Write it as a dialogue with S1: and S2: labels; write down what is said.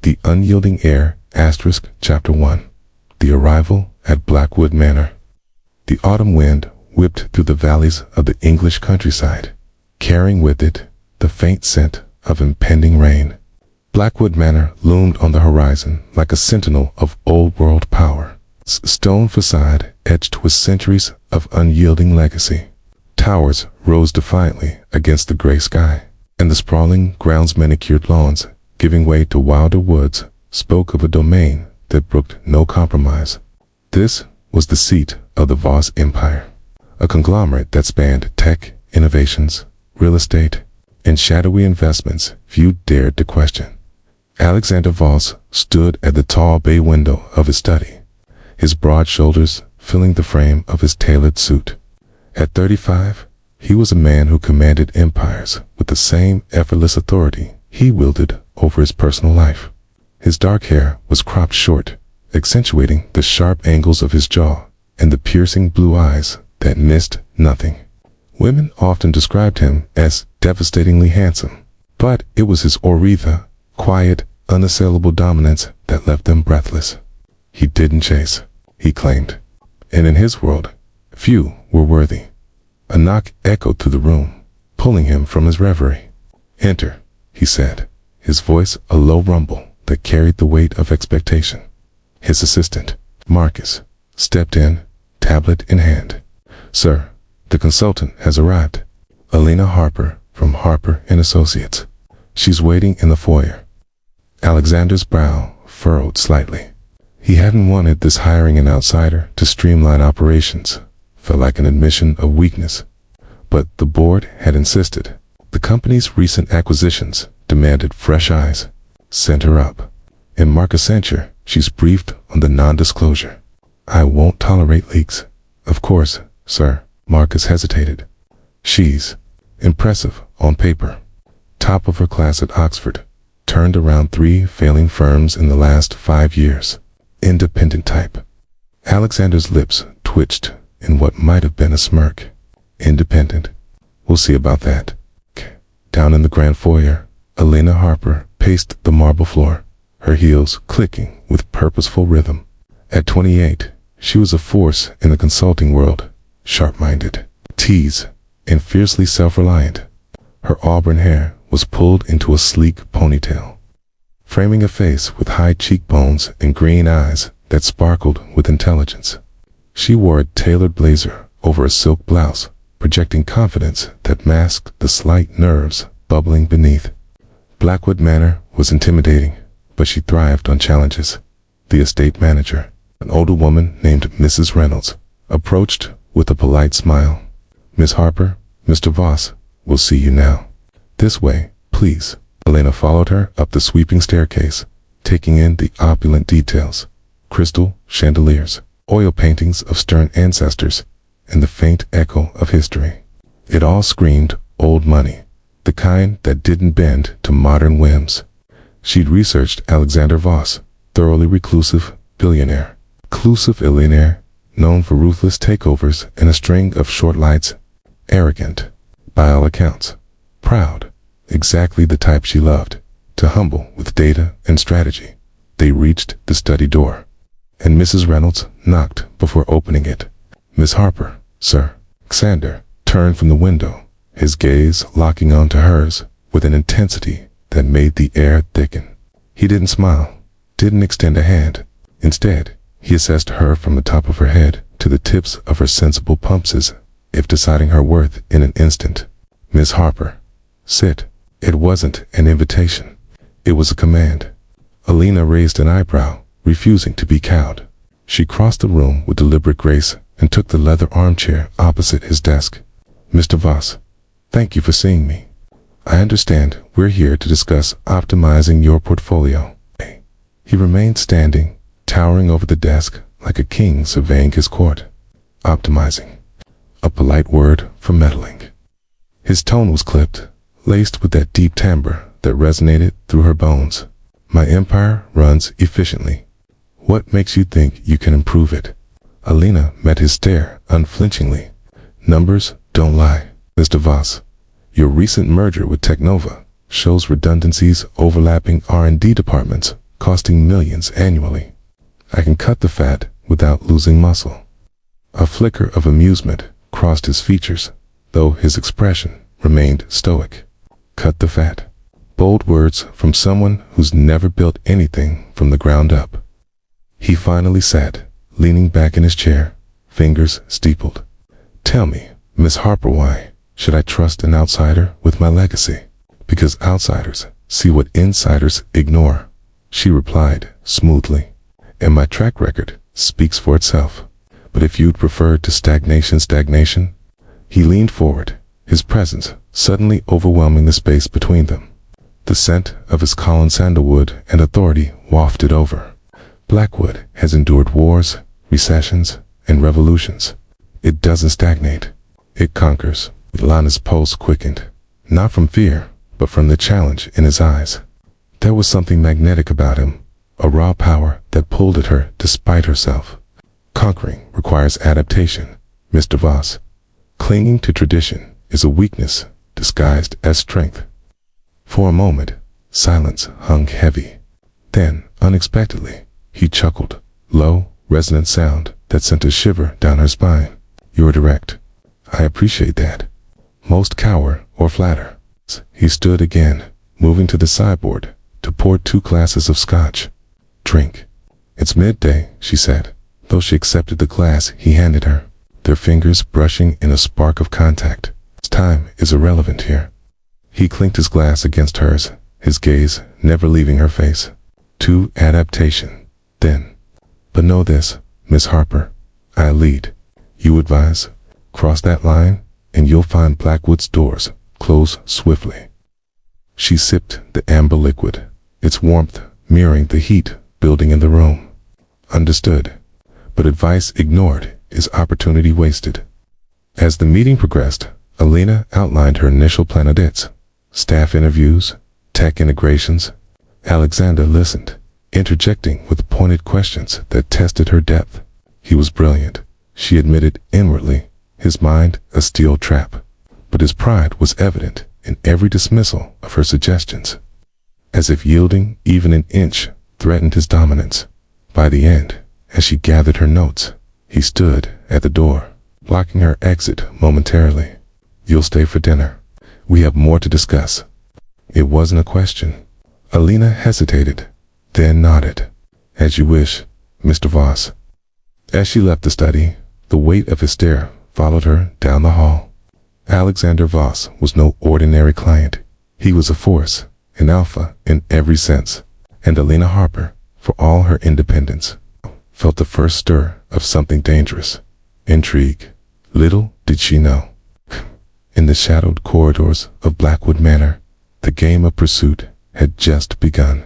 S1: The Unyielding Heir, Chapter 1. The Arrival at Blackwood Manor. The autumn wind whipped through the valleys of the English countryside, carrying with it the faint scent of impending rain. Blackwood Manor loomed on the horizon like a sentinel of old-world power, its stone facade etched with centuries of unyielding legacy. Towers rose defiantly against the gray sky, and the sprawling grounds' manicured lawns, giving way to wilder woods, spoke of a domain that brooked no compromise. This was the seat of the Voss Empire, a conglomerate that spanned tech, innovations, real estate, and shadowy investments few dared to question. Alexander Voss stood at the tall bay window of his study, his broad shoulders filling the frame of his tailored suit. At 35, he was a man who commanded empires with the same effortless authority he wielded over his personal life. His dark hair was cropped short, accentuating the sharp angles of his jaw and the piercing blue eyes that missed nothing. Women often described him as devastatingly handsome, but it was his aura, quiet, unassailable dominance that left them breathless. He didn't chase, he claimed, and in his world, few were worthy. A knock echoed through the room, pulling him from his reverie. "Enter," he said, his voice a low rumble that carried the weight of expectation. His assistant, Marcus, stepped in, tablet in hand. "Sir, the consultant has arrived. Elena Harper from Harper & Associates. She's waiting in the foyer." Alexander's brow furrowed slightly. He hadn't wanted this hiring an outsider to streamline operations. Felt like an admission of weakness. But the board had insisted. The company's recent acquisitions demanded fresh eyes. Sent her up. In Marcus' censure, she's briefed on the non-disclosure. "I won't tolerate leaks." "Of course, sir." Marcus hesitated. "She's impressive on paper. Top of her class at Oxford. Turned around 3 failing firms in the last 5 years. Independent type." Alexander's lips twitched in what might have been a smirk. "Independent? We'll see about that." Down in the grand foyer, Elena Harper paced the marble floor, her heels clicking with purposeful rhythm. At 28, she was a force in the consulting world, sharp-minded, teased, and fiercely self-reliant. Her auburn hair was pulled into a sleek ponytail, framing a face with high cheekbones and green eyes that sparkled with intelligence. She wore a tailored blazer over a silk blouse, projecting confidence that masked the slight nerves bubbling beneath. Blackwood Manor was intimidating, but she thrived on challenges. The estate manager, an older woman named Mrs. Reynolds, approached with a polite smile. "Miss Harper, Mr. Voss will see you now. This way, please." Elena followed her up the sweeping staircase, taking in the opulent details: crystal chandeliers, oil paintings of stern ancestors, and the faint echo of history. It all screamed old money, the kind that didn't bend to modern whims. She'd researched Alexander Voss, thoroughly reclusive billionaire. Billionaire, known for ruthless takeovers and a string of short lights. Arrogant, by all accounts. Proud, exactly the type she loved, to humble with data and strategy. They reached the study door, and Mrs. Reynolds knocked before opening it. "Miss Harper, sir." Alexander turned from the window, his gaze locking onto hers with an intensity that made the air thicken. He didn't smile, didn't extend a hand. Instead, he assessed her from the top of her head to the tips of her sensible pumps, if deciding her worth in an instant. "Miss Harper, sit." It wasn't an invitation. It was a command. Elena raised an eyebrow, refusing to be cowed. She crossed the room with deliberate grace and took the leather armchair opposite his desk. "Mr. Voss, thank you for seeing me. I understand we're here to discuss optimizing your portfolio." He remained standing, towering over the desk like a king surveying his court. Optimizing. A polite word for meddling. His tone was clipped, laced with that deep timbre that resonated through her bones. "My empire runs efficiently. What makes you think you can improve it?" Elena met his stare unflinchingly. "Numbers don't lie, Mr. Voss. Your recent merger with Technova shows redundancies overlapping R&D departments, costing millions annually. I can cut the fat without losing muscle. A flicker of amusement crossed his features, though his expression remained stoic. Cut the fat. Bold words from someone who's never built anything from the ground up. He finally sat, leaning back in his chair, fingers steepled. Tell me, Miss Harper, why should I trust an outsider with my legacy? Because outsiders see what insiders ignore, she replied smoothly, and my track record speaks for itself. But if you'd prefer to stagnation, he leaned forward, his presence suddenly overwhelming the space between them. The scent of his Colin sandalwood and authority wafted over. Blackwood has endured wars, recessions, and revolutions. It doesn't stagnate. It conquers. Elena's pulse quickened, not from fear, but from the challenge in his eyes. There was something magnetic about him, a raw power that pulled at her despite herself. Conquering requires adaptation, Mr. Voss. Clinging to tradition is a weakness disguised as strength. For a moment, silence hung heavy. Then, unexpectedly, he chuckled, low, resonant sound that sent a shiver down her spine. You're direct. I appreciate that. Most cower or flatter. He stood again, moving to the sideboard to pour 2 glasses of scotch. Drink. It's midday, she said, though she accepted the glass he handed her, their fingers brushing in a spark of contact. Time is irrelevant here. He clinked his glass against hers, his gaze never leaving her face. To adaptation, then. But know this, Miss Harper, I lead. You advise. Cross that line, and you'll find Blackwood's doors close swiftly. She sipped the amber liquid, its warmth mirroring the heat building in the room. Understood. But advice ignored is opportunity wasted. As the meeting progressed, Elena outlined her initial planets. Staff interviews, tech integrations. Alexander listened, interjecting with pointed questions that tested her depth. He was brilliant, she admitted inwardly, his mind a steel trap. But his pride was evident in every dismissal of her suggestions. As if yielding even an inch threatened his dominance. By the end, as she gathered her notes, he stood at the door, blocking her exit momentarily. You'll stay for dinner. We have more to discuss. It wasn't a question. Elena hesitated, then nodded. As you wish, Mr. Voss. As she left the study, the weight of his stare followed her down the hall. Alexander Voss was no ordinary client. He was a force, an alpha in every sense, and Elena Harper, for all her independence, felt the first stir of something dangerous. Intrigue. Little did she know. In the shadowed corridors of Blackwood Manor, the game of pursuit had just begun.